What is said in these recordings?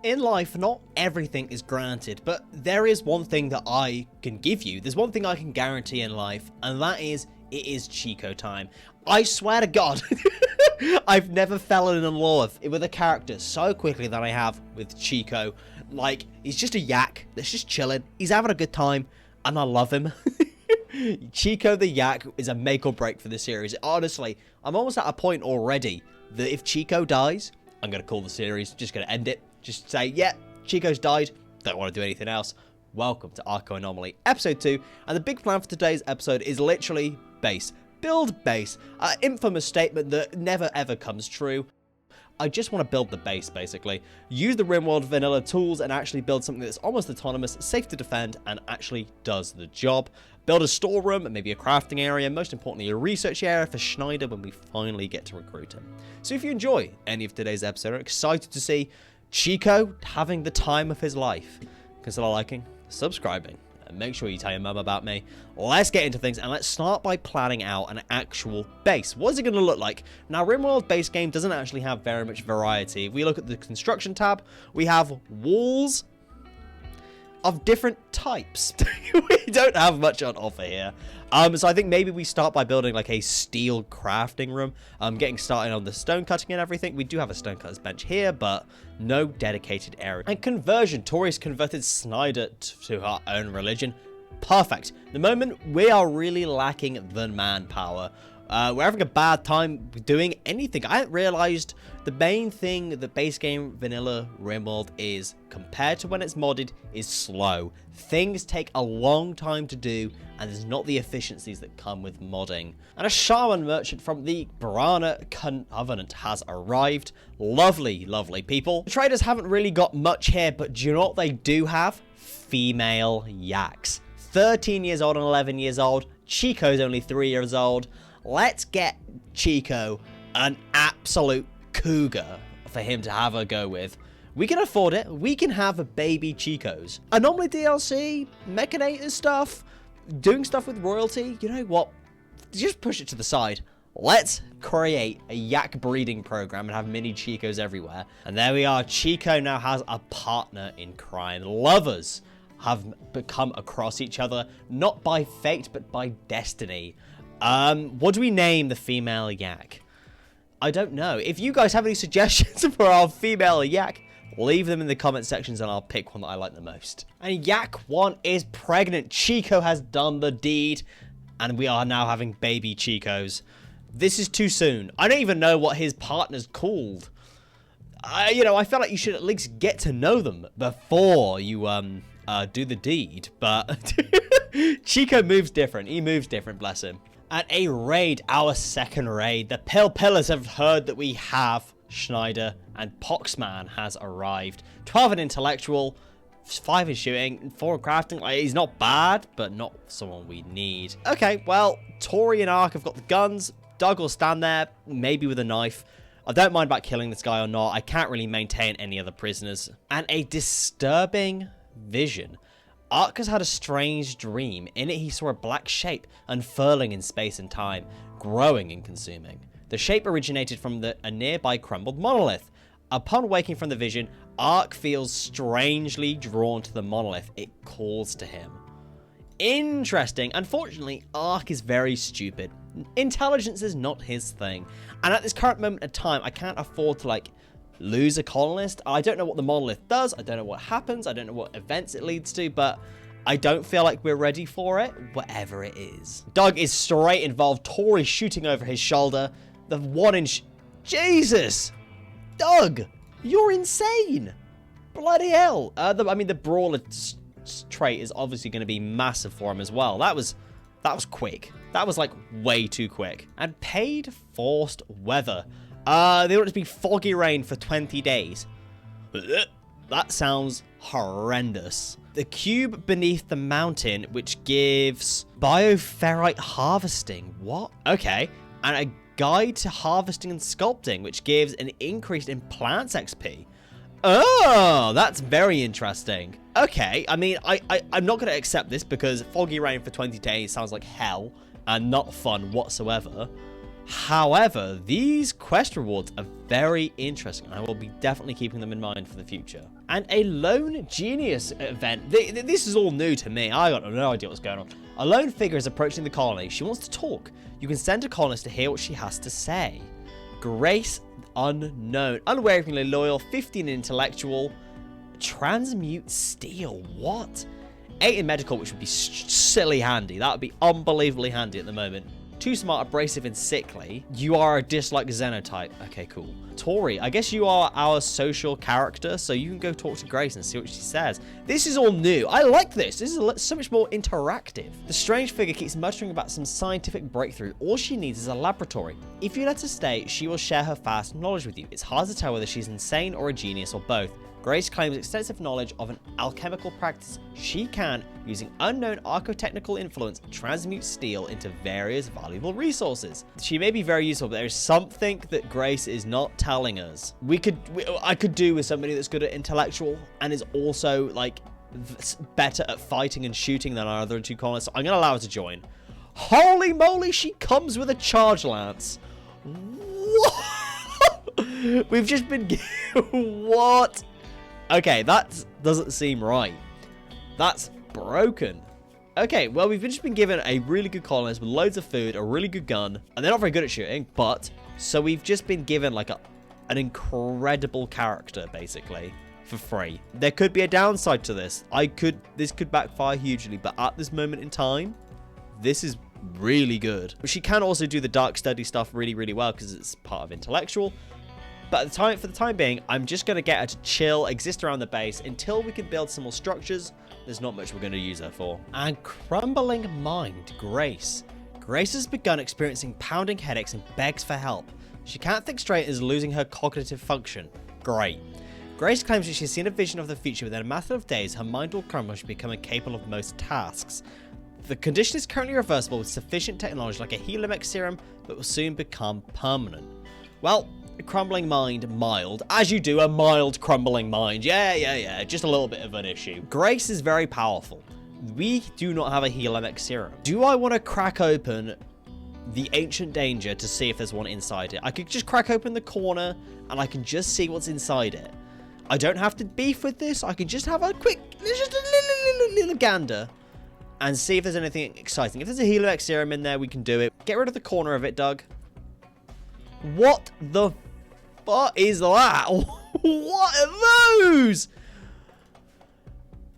In life, not everything is granted, but there is one thing that I can give you. There's one thing I can guarantee in life, and that is, it is Chico time. I swear to God, I've never fallen in love with a character so quickly than I have with Chico. Like, he's just a yak that's just chilling. He's having a good time, and I love him. Chico the Yak is a make or break for the series. Honestly, I'm almost at a point already that if Chico dies, I'm going to call the series, just going to end it. Just say, yeah, Chico's died, don't want to do anything else. Welcome to Archo-Anomaly episode 2, and the big plan for today's episode is literally base. Build base. Infamous statement that never ever comes true. I just want to build the base, basically. Use the Rimworld vanilla tools and actually build something that's almost autonomous, safe to defend, and actually does the job. Build a storeroom, maybe a crafting area, most importantly a research area for Schneider when we finally get to recruit him. So if you enjoy any of today's episode, I'm excited to see Chico having the time of his life. Consider liking, subscribing, and make sure you tell your mum about me. Let's get into things, and let's start by planning out an actual base. What is it going to look like? Now, Rimworld base game doesn't actually have very much variety. If we look at the construction tab, we have walls of different types. We don't have much on offer here. So I think maybe we start by building like a steel crafting room. Getting started on the stone cutting and everything. We do have a stone cutter's bench here, but no dedicated area. And conversion. Tori's converted Schneider to her own religion. Perfect. The moment we are really lacking the manpower. We're having a bad time doing anything. I hadn't realized the main thing that base game vanilla Rimworld is, compared to when it's modded, is slow. Things take a long time to do, and there's not the efficiencies that come with modding. And a shaman merchant from the Brana Covenant has arrived. Lovely, lovely people. The traders haven't really got much here, but do you know what they do have? Female yaks. 13 years old and 11 years old. Chico's only 3 years old. Let's get Chico an absolute cougar for him to have a go with. We can afford it. We can have a baby Chicos. Anomaly DLC, Mechanator stuff, doing stuff with royalty. You know what? Just push it to the side. Let's create a yak breeding program and have mini Chicos everywhere. And there we are. Chico now has a partner in crime. Lovers have become across each other, not by fate, but by destiny. What do we name the female yak? I don't know. If you guys have any suggestions for our female yak, leave them in the comment sections and I'll pick one that I like the most. And Yak 1 is pregnant. Chico has done the deed, and we are now having baby Chicos. This is too soon. I don't even know what his partner's called. You know, I feel like you should at least get to know them before you do the deed. But Chico moves different. He moves different, bless him. At a raid, our second raid, the Pillars have heard that we have Schneider, and Poxman has arrived. 12 in intellectual, 5 in shooting, 4 in crafting. Like, he's not bad, but not someone we need. Okay, well, Tori and Ark have got the guns. Doug will stand there, maybe with a knife. I don't mind about killing this guy or not. I can't really maintain any other prisoners. And a disturbing vision. Ark has had a strange dream. In it, he saw a black shape unfurling in space and time, growing and consuming. The shape originated from a nearby crumbled monolith. Upon waking from the vision, Ark feels strangely drawn to the monolith. It calls to him. Interesting. Unfortunately, Ark is very stupid. Intelligence is not his thing. And at this current moment of time, I can't afford to, like, lose a colonist. I don't know what the monolith does. I don't know what happens. I don't know what events it leads to, but I don't feel like we're ready for it, whatever it is. Doug is straight involved. Tori shooting over his shoulder. The 1-inch... Jesus! Doug! You're insane! Bloody hell! I mean, the brawler trait is obviously going to be massive for him as well. That was quick. That was, like, way too quick. And paid forced weather. They want it to be foggy rain for 20 days. That sounds horrendous. The cube beneath the mountain, which gives bioferrite harvesting. What? Okay. And a guide to harvesting and sculpting, which gives an increase in plants XP. Oh, that's very interesting. Okay, I mean, I'm not going to accept this because foggy rain for 20 days sounds like hell and not fun whatsoever. However, these quest rewards are very interesting. I will be definitely keeping them in mind for the future. And a lone genius event. This is all new to me. I got no idea what's going on. A lone figure is approaching the colony. She wants to talk. You can send a colonist to hear what she has to say. Grace unknown. Unwaveringly loyal. 15 intellectual. Transmute steel. What? 8 in medical, which would be silly handy. That would be unbelievably handy at the moment. Too smart, abrasive, and sickly. You are a dislike xenotype. Okay, cool. Tori, I guess you are our social character, so you can go talk to Grace and see what she says. This is all new. I like this. This is so much more interactive. The strange figure keeps muttering about some scientific breakthrough. All she needs is a laboratory. If you let her stay, she will share her vast knowledge with you. It's hard to tell whether she's insane or a genius or both. Grace claims extensive knowledge of an alchemical practice. She can, using unknown architectural influence, transmute steel into various valuable resources. She may be very useful, but there is something that Grace is not telling us. I could do with somebody that's good at intellectual and is also like better at fighting and shooting than our other two colonists. So I'm gonna allow her to join. Holy moly, she comes with a charge lance. What? We've just been what? Okay, that doesn't seem right. That's broken. Okay, well, we've just been given a really good colonist with loads of food, a really good gun, and they're not very good at shooting, but so we've just been given like an incredible character, basically, for free. There could be a downside to this. This could backfire hugely, but at this moment in time, this is really good. She can also do the dark study stuff really, really well because it's part of intellectual. But for the time being, I'm just going to get her to chill, exist around the base until we can build some more structures. There's not much we're going to use her for. And crumbling mind, Grace. Grace has begun experiencing pounding headaches and begs for help. She can't think straight and is losing her cognitive function. Great. Grace claims that she's seen a vision of the future within a matter of days. Her mind will crumble and she'll become incapable of most tasks. The condition is currently reversible with sufficient technology like a Helimex serum, but will soon become permanent. Well, crumbling mind, mild. As you do, a mild crumbling mind. Yeah. Just a little bit of an issue. Grace is very powerful. We do not have a Helimex serum. Do I want to crack open the Ancient Danger to see if there's one inside it? I could just crack open the corner and I can just see what's inside it. I don't have to beef with this. I can just have a quick, just a little gander and see if there's anything exciting. If there's a Helimex serum in there, we can do it. Get rid of the corner of it, Doug. What the fuck is that? What are those?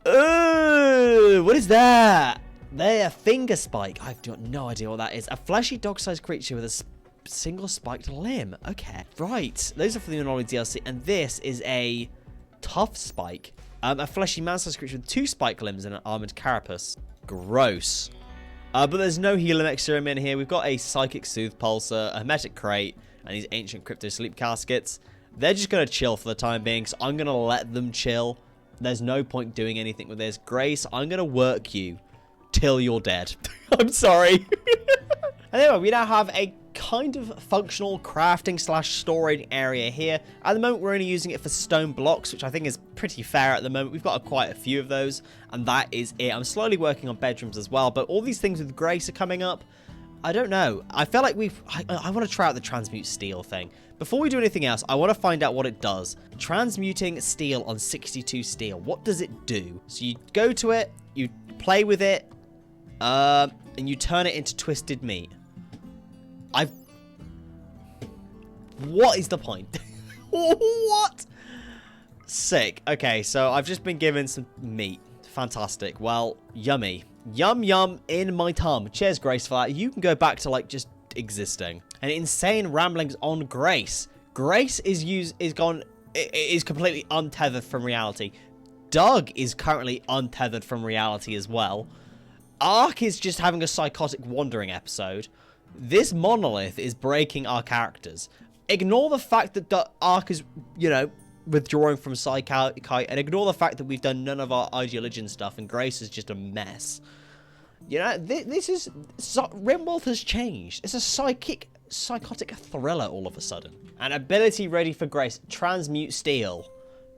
What is that? They're a finger spike. I've got no idea what that is. A fleshy dog-sized creature with a single spiked limb. Okay, right. Those are for the Monolith DLC, and this is a tough spike. A fleshy man-sized creature with 2 spike limbs and an armored carapace. Gross. But there's no Helimex serum in here. We've got a psychic soothe pulsar, a hermetic crate, and these ancient crypto sleep caskets. They're just going to chill for the time being, so I'm going to let them chill. There's no point doing anything with this. Grace, I'm going to work you till you're dead. I'm sorry. Anyway, we now have a kind of functional crafting / storage area here. At the moment, we're only using it for stone blocks, which I think is pretty fair at the moment. We've got quite a few of those, and that is it. I'm slowly working on bedrooms as well, but all these things with Grace are coming up. I don't know. I feel like I want to try out the transmute steel thing. Before we do anything else, I want to find out what it does. Transmuting steel on 62 steel. What does it do? So you go to it, you play with it, and you turn it into twisted meat. What is the point? What? Sick. Okay, so I've just been given some meat. Fantastic. Well, yummy. Yum yum in my tum. Cheers, Grace, for that. You can go back to like just existing. And insane ramblings on Grace. Grace is completely untethered from reality. Doug is currently untethered from reality as well. Ark is just having a psychotic wandering episode. This monolith is breaking our characters. Ignore the fact that Ark is, withdrawing from Psykite, and ignore the fact that we've done none of our ideology stuff, and Grace is just a mess. Rimworld has changed. It's a psychotic thriller all of a sudden. An ability ready for Grace. Transmute steel.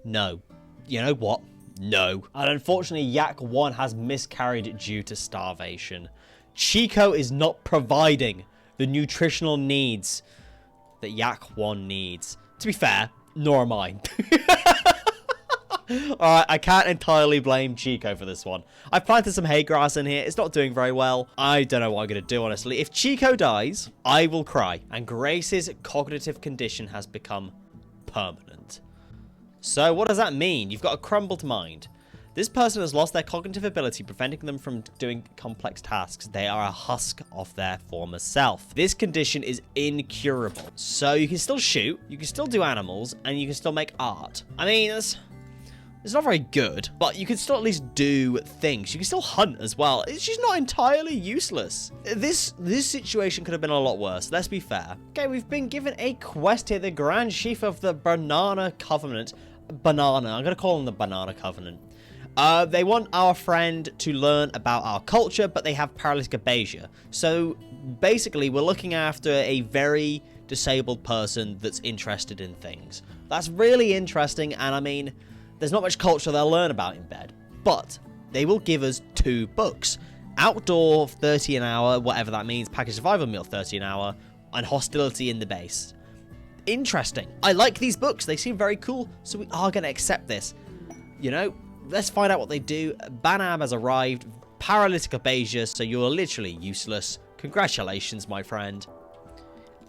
No. You know what? No. And unfortunately, Yak 1 has miscarried due to starvation. Chico is not providing the nutritional needs that Yak 1 needs. To be fair, nor am I. Alright, I can't entirely blame Chico for this one. I've planted some hay grass in here. It's not doing very well. I don't know what I'm going to do, honestly. If Chico dies, I will cry. And Grace's cognitive condition has become permanent. So what does that mean? You've got a crumbled mind. This person has lost their cognitive ability, preventing them from doing complex tasks. They are a husk of their former self. This condition is incurable. So you can still shoot, you can still do animals, and you can still make art. I mean, it's not very good, but you can still at least do things. You can still hunt as well. It's just not entirely useless. This situation could have been a lot worse, let's be fair. Okay, we've been given a quest here. The Grand Chief of the Banana Covenant. I'm going to call him the Banana Covenant. They want our friend to learn about our culture, but they have paralytic aphasia. So basically, we're looking after a very disabled person that's interested in things. That's really interesting, and I mean, there's not much culture they'll learn about in bed. But they will give us 2 books. Outdoor, 30 an hour, whatever that means, package survival meal, 30 an hour, and hostility in the base. Interesting. I like these books. They seem very cool, so we are going to accept this. You know? Let's find out what they do. Banab has arrived. Paralytic aphasia, so you're literally useless. Congratulations, my friend.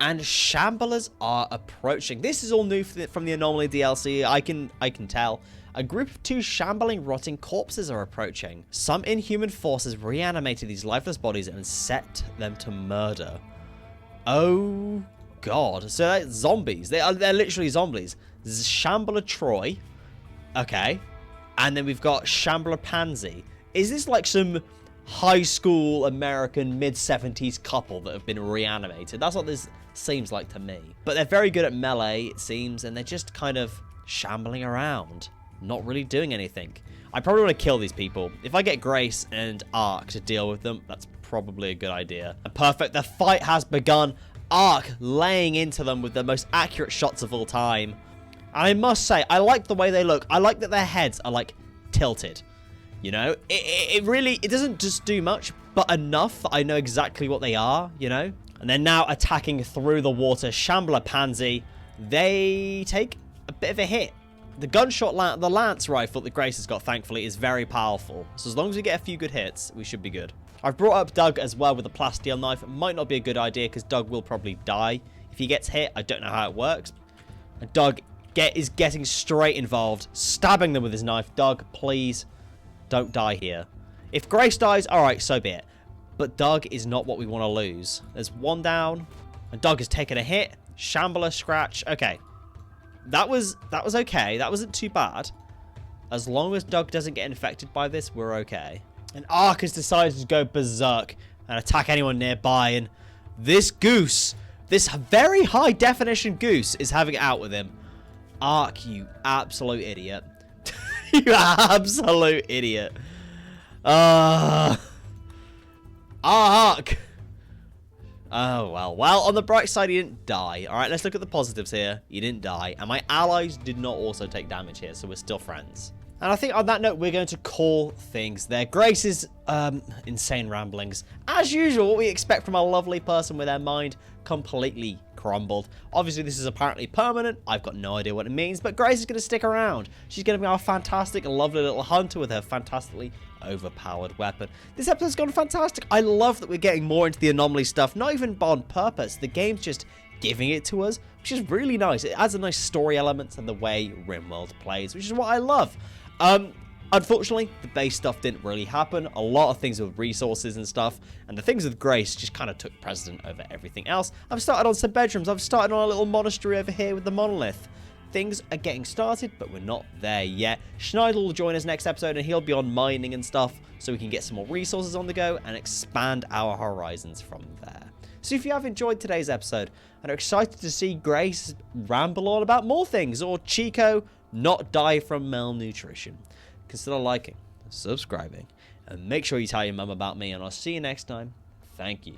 And Shamblers are approaching. This is all new from the Anomaly DLC. I can tell. A group of 2 shambling, rotting corpses are approaching. Some inhuman forces reanimated these lifeless bodies and set them to murder. Oh god. So that's zombies. They're literally zombies. Shambler Troy. Okay. And then we've got Shambler Pansy. Is this like some high school American mid-70s couple that have been reanimated? That's what this seems like to me. But they're very good at melee, it seems, and they're just kind of shambling around, not really doing anything. I probably want to kill these people. If I get Grace and Ark to deal with them, that's probably a good idea. And perfect, the fight has begun. Ark laying into them with the most accurate shots of all time. And I must say, I like the way they look. I like that their heads are, like, tilted. You know? It doesn't just do much, but enough that I know exactly what they are, you know? And they're now attacking through the water. Shambler Pansy. They take a bit of a hit. The gunshot, the lance rifle that Grace has got, thankfully, is very powerful. So as long as we get a few good hits, we should be good. I've brought up Doug as well with a plasteel knife. It might not be a good idea because Doug will probably die if he gets hit. I don't know how it works. And Doug is getting straight involved, stabbing them with his knife. Doug, please don't die here. If Grace dies, alright, so be it. But Doug is not what we want to lose. There's 1 down, and Doug has taken a hit. Shambler scratch. Okay. That was okay. That wasn't too bad. As long as Doug doesn't get infected by this, we're okay. And Ark has decided to go berserk and attack anyone nearby, and this goose, this very high definition goose, is having it out with him. Ark, you absolute idiot. You absolute idiot. Ark. Oh, well. Well, on the bright side, he didn't die. All right, let's look at the positives here. He didn't die. And my allies did not also take damage here, so we're still friends. And I think on that note, we're going to call things there. Grace's insane ramblings. As usual, what we expect from a lovely person with their mind completely crumbled. Obviously, this is apparently permanent. I've got no idea what it means, but Grace is going to stick around. She's going to be our fantastic, lovely little hunter with her fantastically overpowered weapon. This episode's gone fantastic. I love that we're getting more into the Anomaly stuff, not even on purpose. The game's just giving it to us, which is really nice. It adds a nice story element to the way Rimworld plays, which is what I love. Unfortunately, the base stuff didn't really happen. A lot of things with resources and stuff, and the things with Grace just kind of took precedent over everything else. I've started on some bedrooms. I've started on a little monastery over here with the Monolith. Things are getting started, but we're not there yet. Schneidel will join us next episode, and he'll be on mining and stuff, so we can get some more resources on the go and expand our horizons from there. So if you have enjoyed today's episode and are excited to see Grace ramble on about more things, or Chico not die from malnutrition, consider liking, subscribing, and make sure you tell your mum about me, and I'll see you next time. Thank you.